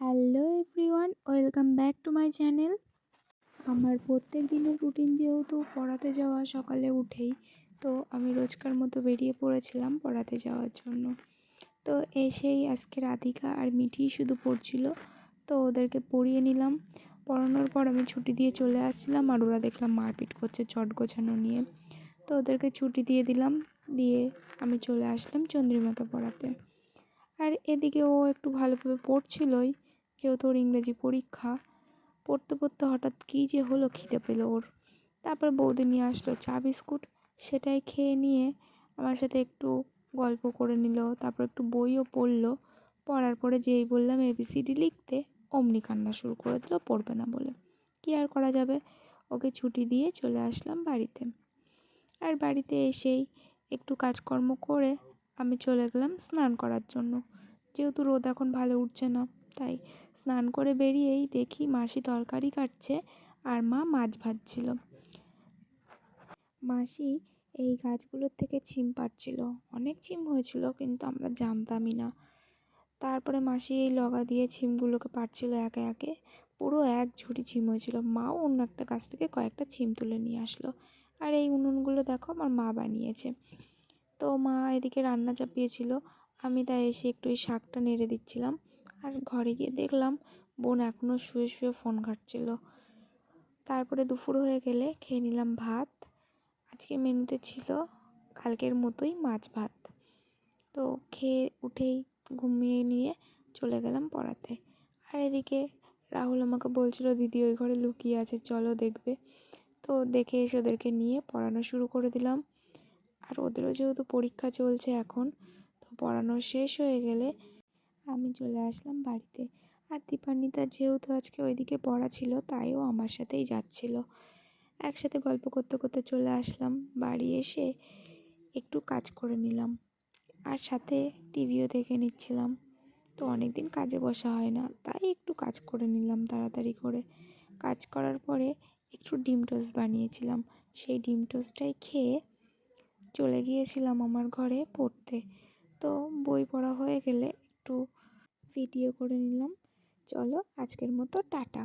Hello everyone, welcome back to my channel. আমার প্রত্যেক দিনের রুটিন যেহেতু পড়াতে যাওয়া সকালে উঠেই, তো আমি রোজকার মতো বেরিয়ে পড়েছিলাম পড়াতে যাওয়ার জন্য। তো এসেই আজকে রাধিকা আর মিঠি শুধু পড়ছিল, তো ওদেরকে পড়িয়ে নিলাম। পড়ানোর পর আমি ছুটি দিয়ে চলে আসছিলাম, আর ওরা দেখলাম মারপিট করছে চট গোছানো নিয়ে। তো ওদেরকে ছুটি দিয়ে দিলাম, দিয়ে আমি চলে আসলাম চন্দ্রিমাকে পড়াতে। আর এদিকে ও একটু ভালোভাবে পড়ছিলই, যেহেতু ওর ইংরেজি পরীক্ষা। পড়তে পড়তে হঠাৎ কী যে হলো, খিদে পেলো ওর। তারপর বৌদি নিয়ে আসলো চা বিস্কুট, সেটাই খেয়ে নিয়ে আমার সাথে একটু গল্প করে নিল। তারপর একটু বইও পড়লো। পড়ার পরে যেই বললাম ABCD লিখতে, অমনি কান্না শুরু করে দিল পড়বে না বলে। কী আর করা যাবে, ওকে ছুটি দিয়ে চলে আসলাম বাড়িতে। আর বাড়িতে এসেই একটু কাজকর্ম করে আমি চলে গেলাম স্নান করার জন্য, যেহেতু রোদ এখন ভালো উঠছে না। তাই স্নান করে বেরিয়েই দেখি মাসি তরকারি কাটছে আর মা মাছ ভাজছিল। মাসি এই গাছগুলোর থেকে ছিম পাড়ছিল, অনেক ছিম হয়েছিল কিন্তু আমরা জানতামই না। তারপরে মাসি এই লগা দিয়ে ছিমগুলোকে পাড়ছিল একে একে। পুরো এক ঝুড়ি ছিম হয়েছিল। মাও অন্য একটা গাছ থেকে কয়েকটা ছিম তুলে নিয়ে আসলো। আর এই উনুনগুলো দেখো আমার মা বানিয়েছে। তো মা এদিকে রান্না চাপিয়েছিল, আমি তাই এসে একটু এই শাকটা নেড়ে দিচ্ছিলাম। আর ঘরে গিয়ে দেখলাম বোন এখনও শুয়ে শুয়ে ফোন ঘাঁটছিল। তারপরে দুপুর হয়ে গেলে খেয়ে নিলাম ভাত। আজকে মেনুতে ছিল কালকের মতোই মাছ ভাত। তো খেয়ে উঠেই ঘুমিয়ে নিয়ে চলে গেলাম পড়াতে। আর এদিকে রাহুল আমাকে বলছিল দিদি ওই ঘরে লুকিয়ে আছে, চলো দেখবে। তো দেখে এসে ওদেরকে নিয়ে পড়ানো শুরু করে দিলাম। আর ওদেরও যেহেতু পরীক্ষা চলছে এখন, তো পড়ানো শেষ হয়ে গেলে আমি চলে আসলাম বাড়িতে। আর দীপান্বিতার যেহেতু আজকে ওইদিকে পড়া ছিল, তাইও আমার সাথেই যাচ্ছিল। একসাথে গল্প করতে করতে চলে আসলাম। বাড়ি এসে একটু কাজ করে নিলাম, আর সাথে টিভিও দেখে নিচ্ছিলাম। তো অনেক দিন কাজে বসা হয় না, তাই একটু কাজ করে নিলাম তাড়াতাড়ি করে। কাজ করার পরে একটু ডিম টোস্ট বানিয়েছিলাম, সেই ডিম টোস্টটাই খেয়ে চলে গিয়েছিলাম আমার ঘরে পড়তে। তো বই পড়া হয়ে গেলে একটু ভিডিও করে নিলাম। চলো আজকের মতো টাটা।